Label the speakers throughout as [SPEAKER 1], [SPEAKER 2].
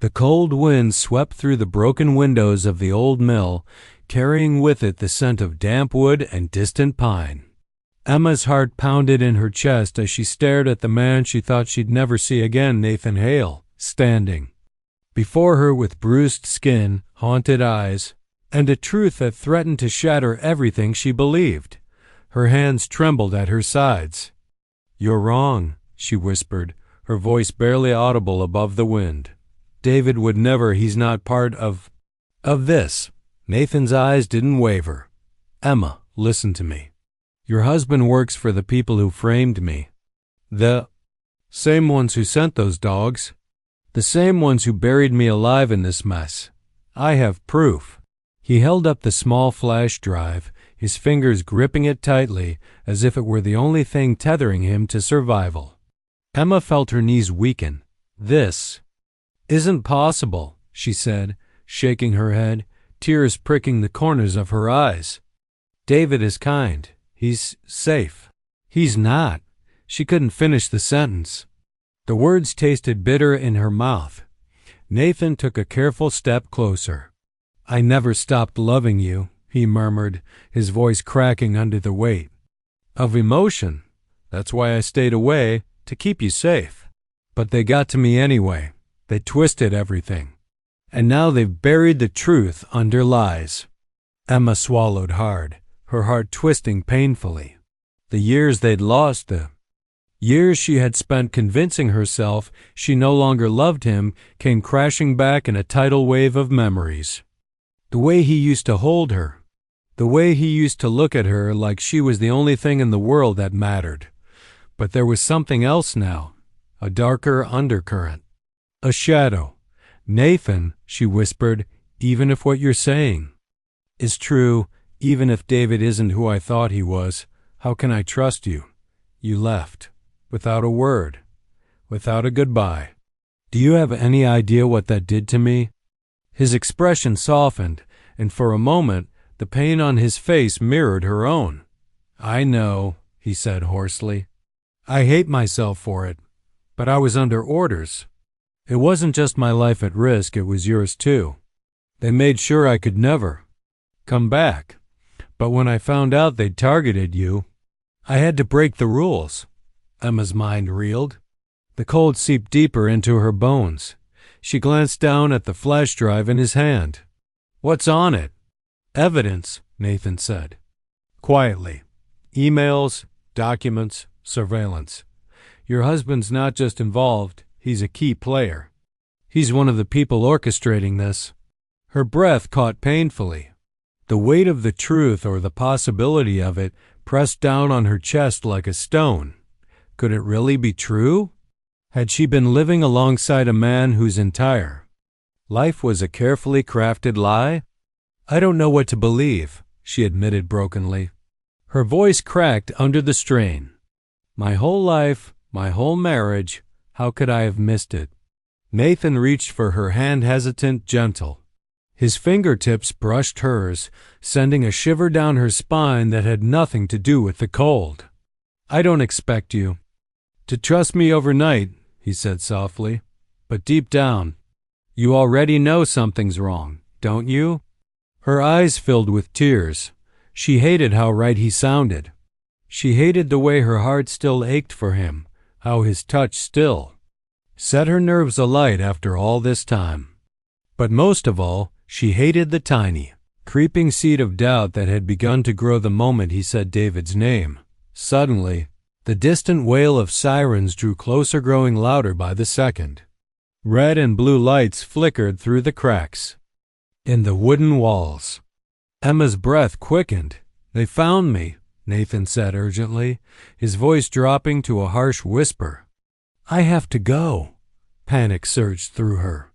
[SPEAKER 1] The cold wind swept through the broken windows of the old mill, carrying with it the scent of damp wood and distant pine. Emma's heart pounded in her chest as she stared at the man she thought she'd never see again, Nathan Hale, standing before her with bruised skin, haunted eyes, and a truth that threatened to shatter everything she believed. Her hands trembled at her sides. "You're wrong," she whispered, her voice barely audible above the wind. "David would never. He's not part of this." Nathan's eyes didn't waver. "Emma, listen to me. Your husband works for the people who framed me. The same ones who sent those dogs. The same ones who buried me alive in this mess. I have proof." He held up the small flash drive, his fingers gripping it tightly as if it were the only thing tethering him to survival. Emma felt her knees weaken. "This isn't possible," she said, shaking her head, tears pricking the corners of her eyes. "David is kind. He's safe." "He's not." She couldn't finish the sentence. The words tasted bitter in her mouth. Nathan took a careful step closer. "I never stopped loving you," he murmured, his voice cracking under the weight of emotion. "That's why I stayed away, to keep you safe. But they got to me anyway. They twisted everything. And now they've buried the truth under lies." Emma swallowed hard, her heart twisting painfully. The years they'd lost, the years she had spent convincing herself she no longer loved him, came crashing back in a tidal wave of memories. The way he used to hold her. The way he used to look at her like she was the only thing in the world that mattered. But there was something else now, a darker undercurrent. A shadow. "Nathan," she whispered, "even if what you're saying is true, even if David isn't who I thought he was, how can I trust you? You left, without a word, without a goodbye. Do you have any idea what that did to me?" His expression softened, and for a moment the pain on his face mirrored her own. "I know," he said hoarsely. "I hate myself for it, but I was under orders. It wasn't just my life at risk, it was yours too. They made sure I could never come back. But when I found out they'd targeted you, I had to break the rules." Emma's mind reeled. The cold seeped deeper into her bones. She glanced down at the flash drive in his hand. "What's on it?" "Evidence," Nathan said, quietly. "Emails, documents, surveillance. Your husband's not just involved, he's a key player. He's one of the people orchestrating this." Her breath caught painfully. The weight of the truth, or the possibility of it, pressed down on her chest like a stone. Could it really be true? Had she been living alongside a man whose entire life was a carefully crafted lie? "I don't know what to believe," she admitted brokenly. Her voice cracked under the strain. "My whole life, my whole marriage, how could I have missed it?" Nathan reached for her hand, hesitant, gentle. His fingertips brushed hers, sending a shiver down her spine that had nothing to do with the cold. "I don't expect you to trust me overnight," he said softly, "but deep down, you already know something's wrong, don't you?" Her eyes filled with tears. She hated how right he sounded. She hated the way her heart still ached for him, how his touch still set her nerves alight after all this time. But most of all, she hated the tiny, creeping seed of doubt that had begun to grow the moment he said David's name. Suddenly, the distant wail of sirens drew closer, growing louder by the second. Red and blue lights flickered through the cracks in the wooden walls. Emma's breath quickened. "They found me," Nathan said urgently, his voice dropping to a harsh whisper. "I have to go." Panic surged through her.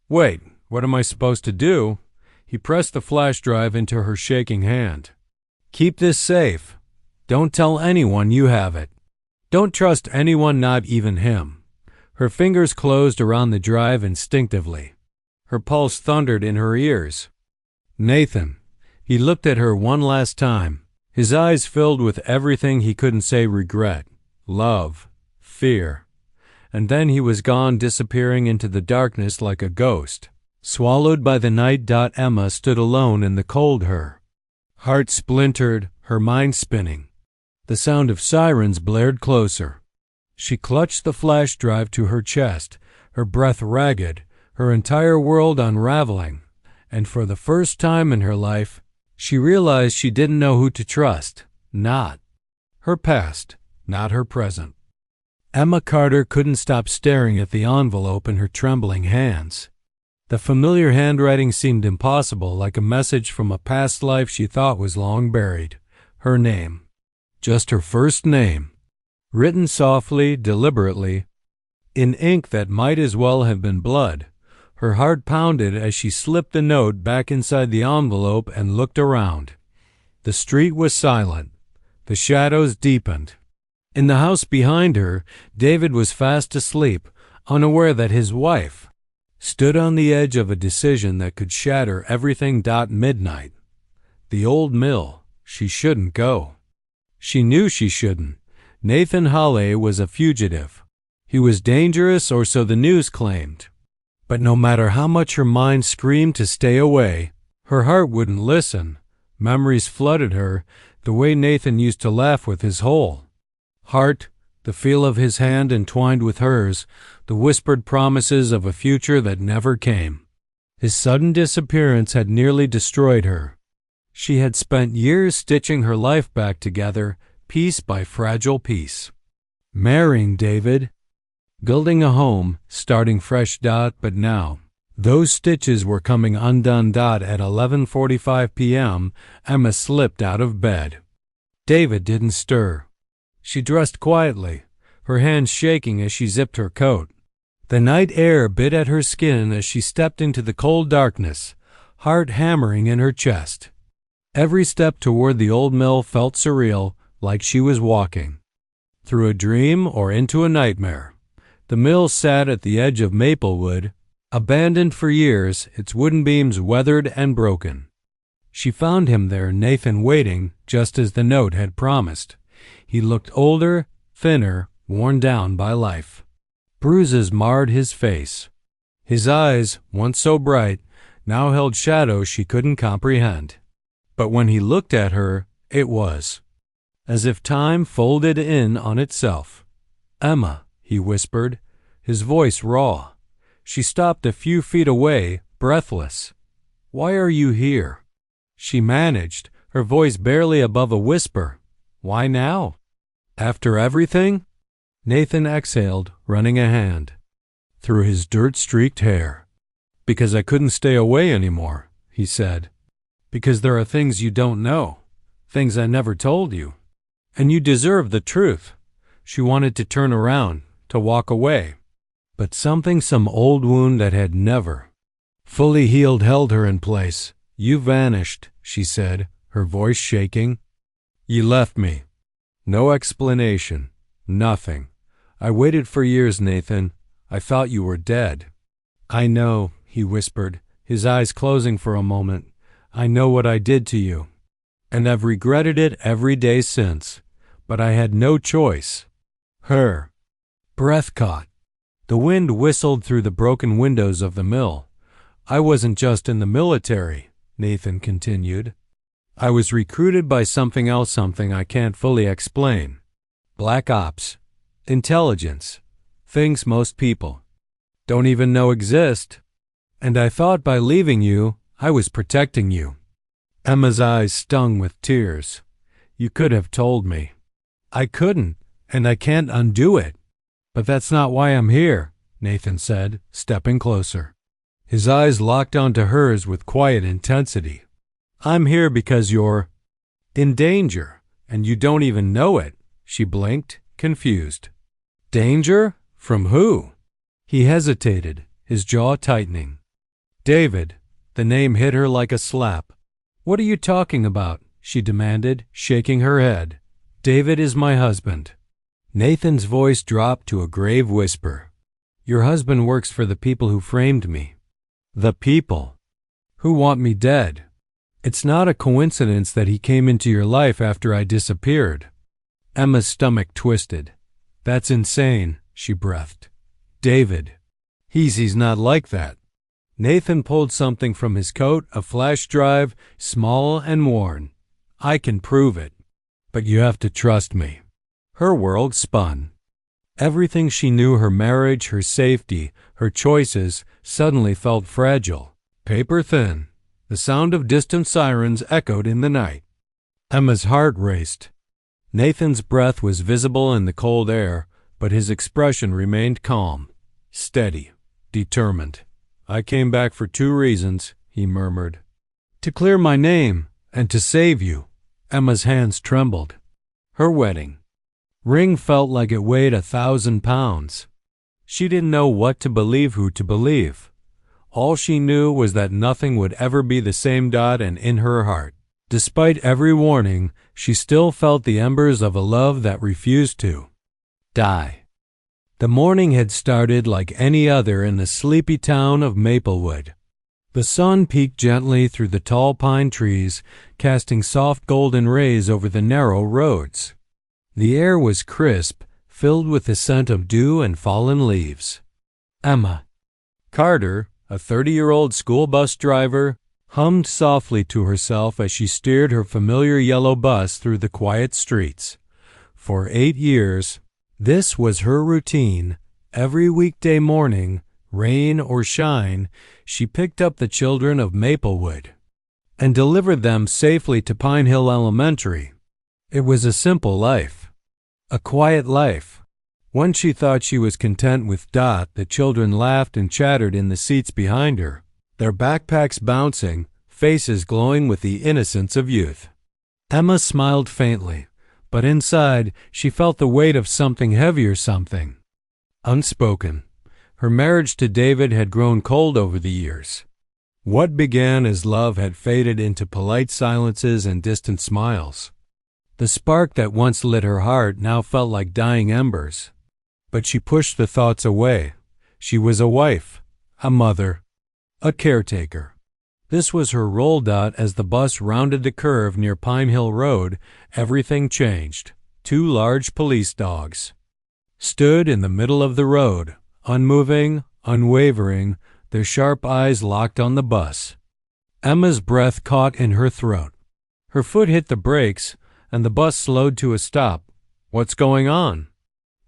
[SPEAKER 1] "Wait, what am I supposed to do?" He pressed the flash drive into her shaking hand. "Keep this safe. Don't tell anyone you have it. Don't trust anyone, not even him." Her fingers closed around the drive instinctively. Her pulse thundered in her ears. "Nathan." He looked at her one last time, his eyes filled with everything he couldn't say: regret, love, fear. and then he was gone, disappearing into the darkness like a ghost. Swallowed by the night. Emma stood alone in the cold, her heart splintered, her mind spinning. The sound of sirens blared closer. She clutched the flash drive to her chest, her breath ragged, her entire world unraveling, and for the first time in her life, she realized she didn't know who to trust. Not her past, not her present. Emma Carter couldn't stop staring at the envelope in her trembling hands. The familiar handwriting seemed impossible, like a message from a past life she thought was long buried. Her name. Just her first name. Written softly, deliberately, in ink that might as well have been blood. Her heart pounded as she slipped the note back inside the envelope and looked around. The street was silent. The shadows deepened. In the house behind her, David was fast asleep, unaware that his wife stood on the edge of a decision that could shatter everything. Midnight. The old mill. She shouldn't go. She knew she shouldn't. Nathan Hawley was a fugitive. He was dangerous, or so the news claimed. But no matter how much her mind screamed to stay away, her heart wouldn't listen. Memories flooded her, the way Nathan used to laugh with his whole heart, the feel of his hand entwined with hers, the whispered promises of a future that never came. His sudden disappearance had nearly destroyed her. She had spent years stitching her life back together, piece by fragile piece. Marrying David, building a home, starting fresh. But now, those stitches were coming undone. At 11:45 p.m., Emma slipped out of bed. David didn't stir. She dressed quietly, her hands shaking as she zipped her coat. The night air bit at her skin as she stepped into the cold darkness, heart hammering in her chest. Every step toward the old mill felt surreal, like she was walking through a dream or into a nightmare. The mill sat at the edge of Maplewood, abandoned for years, its wooden beams weathered and broken. She found him there, Nathan, waiting, just as the note had promised. He looked older, thinner, worn down by life. Bruises marred his face. His eyes, once so bright, now held shadows she couldn't comprehend. But when he looked at her, it was as if time folded in on itself. "Emma," he whispered, his voice raw. She stopped a few feet away, breathless. "Why are you here?" She managed, her voice barely above a whisper. "Why now? After everything?" Nathan exhaled, running a hand through his dirt-streaked hair. "Because I couldn't stay away anymore," he said. "Because there are things you don't know, things I never told you. And you deserve the truth." She wanted to turn around, to walk away. But some old wound that had never fully healed held her in place. "You vanished," she said, her voice shaking. "You left me. No explanation. Nothing. I waited for years, Nathan. I thought you were dead." "I know," he whispered, his eyes closing for a moment. "I know what I did to you. And I've regretted it every day since. But I had no choice." Her breath caught. The wind whistled through the broken windows of the mill. "I wasn't just in the military," Nathan continued. "I was recruited by something else, something I can't fully explain. Black ops. Intelligence. Things most people don't even know exist. And I thought by leaving you, I was protecting you." Emma's eyes stung with tears. "You could have told me." "I couldn't, and I can't undo it." "But that's not why I'm here," Nathan said, stepping closer. His eyes locked onto hers with quiet intensity. "I'm here because you're in danger, and you don't even know it." She blinked, confused. "Danger? From who?" He hesitated, his jaw tightening. "David." The name hit her like a slap. "What are you talking about?" she demanded, shaking her head. "David is my husband." Nathan's voice dropped to a grave whisper. "Your husband works for the people who framed me. The people who want me dead. It's not a coincidence that he came into your life after I disappeared." Emma's stomach twisted. "That's insane," she breathed. David. He's not like that. Nathan pulled something from his coat, a flash drive, small and worn. I can prove it. But you have to trust me. Her world spun. Everything she knew, her marriage, her safety, her choices, suddenly felt fragile. Paper thin. The sound of distant sirens echoed in the night. Emma's heart raced. Nathan's breath was visible in the cold air, but his expression remained calm, steady, determined. I came back for 2 reasons, he murmured. To clear my name and to save you. Emma's hands trembled. Her wedding ring felt like it weighed 1,000 pounds. She didn't know what to believe, who to believe. All she knew was that nothing would ever be the same. And in her heart, despite every warning, she still felt the embers of a love that refused to die. The morning had started like any other in the sleepy town of Maplewood. The sun peeked gently through the tall pine trees, casting soft golden rays over the narrow roads. The air was crisp, filled with the scent of dew and fallen leaves. Emma Carter, a 30-year-old school bus driver, hummed softly to herself as she steered her familiar yellow bus through the quiet streets. For 8 years, this was her routine. Every weekday morning, rain or shine, she picked up the children of Maplewood and delivered them safely to Pine Hill Elementary. It was a simple life, a quiet life. When she thought she was content with Dot, the children laughed and chattered in the seats behind her, their backpacks bouncing, faces glowing with the innocence of youth. Emma smiled faintly, but inside she felt the weight of something heavier, something unspoken. Her marriage to David had grown cold over the years. What began as love had faded into polite silences and distant smiles. The spark that once lit her heart now felt like dying embers. But she pushed the thoughts away. She was a wife, a mother, a caretaker. This was her role. As the bus rounded the curve near Pine Hill Road, everything changed. 2 large police dogs stood in the middle of the road, unmoving, unwavering, their sharp eyes locked on the bus. Emma's breath caught in her throat. Her foot hit the brakes, and the bus slowed to a stop. What's going on?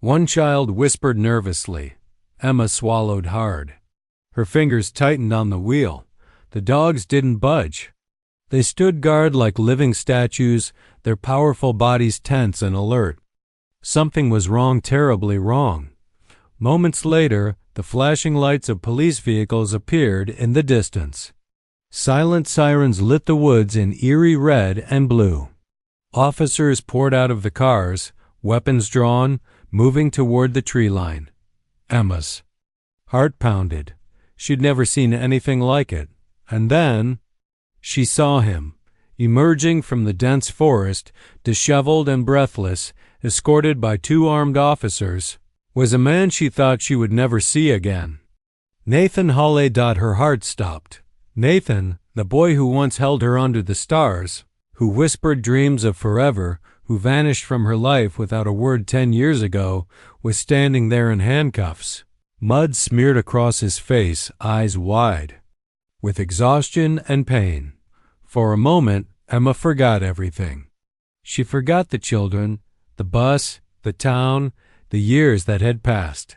[SPEAKER 1] One child whispered nervously. Emma swallowed hard. Her fingers tightened on the wheel. The dogs didn't budge. They stood guard like living statues, their powerful bodies tense and alert. Something was wrong, terribly wrong. Moments later, the flashing lights of police vehicles appeared in the distance. Silent sirens lit the woods in eerie red and blue. Officers poured out of the cars, weapons drawn, moving toward the tree line. Emma's heart pounded. She'd never seen anything like it. And then she saw him, emerging from the dense forest, disheveled and breathless, escorted by 2 armed officers, was a man she thought she would never see again. Nathan Hawley. Her heart stopped. Nathan, the boy who once held her under the stars, who whispered dreams of forever, who vanished from her life without a word 10 years ago, was standing there in handcuffs, mud smeared across his face, eyes wide, with exhaustion and pain. For a moment, Emma forgot everything. She forgot the children, the bus, the town, the years that had passed.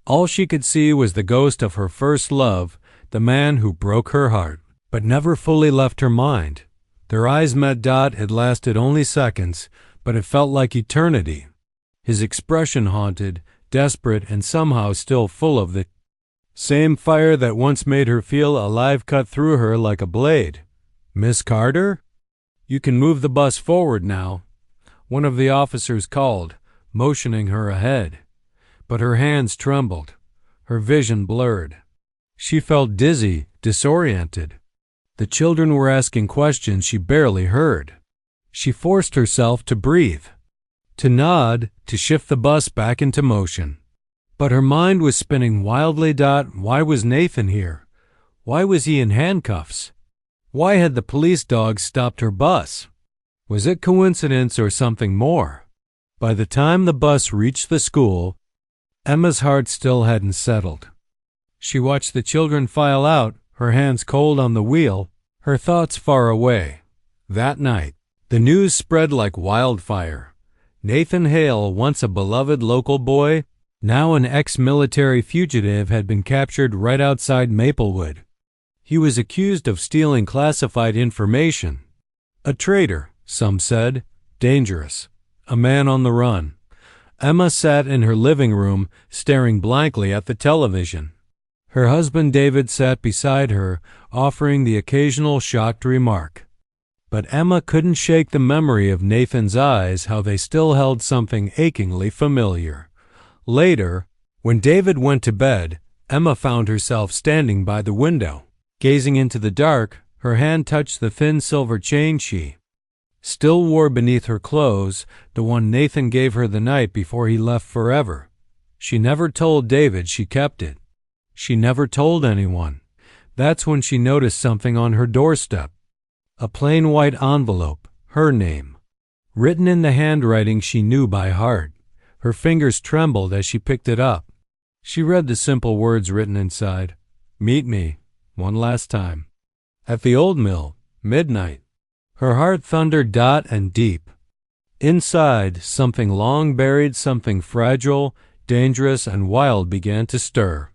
[SPEAKER 1] All she could see was the ghost of her first love, the man who broke her heart, but never fully left her mind. Their eyes met. Had lasted only seconds, but it felt like eternity. His expression haunted, desperate, and somehow still full of the same fire that once made her feel alive, cut through her like a blade. Miss Carter? You can move the bus forward now, one of the officers called, motioning her ahead. But her hands trembled, her vision blurred. She felt dizzy, disoriented. The children were asking questions she barely heard. She forced herself to breathe, to nod, to shift the bus back into motion. But her mind was spinning wildly. Why was Nathan here? Why was he in handcuffs? Why had the police dogs stopped her bus? Was it coincidence or something more? By the time the bus reached the school, Emma's heart still hadn't settled. She watched the children file out, her hands cold on the wheel, her thoughts far away. That night, the news spread like wildfire. Nathan Hale, once a beloved local boy, now an ex-military fugitive, had been captured right outside Maplewood. He was accused of stealing classified information. A traitor, some said, dangerous, a man on the run. Emma sat in her living room, staring blankly at the television. Her husband David sat beside her, offering the occasional shocked remark. But Emma couldn't shake the memory of Nathan's eyes, how they still held something achingly familiar. Later, when David went to bed, Emma found herself standing by the window. Gazing into the dark, her hand touched the thin silver chain she still wore beneath her clothes, the one Nathan gave her the night before he left forever. She never told David she kept it. She never told anyone. That's when she noticed something on her doorstep. A plain white envelope, her name, written in the handwriting she knew by heart. Her fingers trembled as she picked it up. She read the simple words written inside. Meet me, one last time, at the old mill, midnight. Her heart thundered and deep. Inside, something long buried, something fragile, dangerous, and wild began to stir.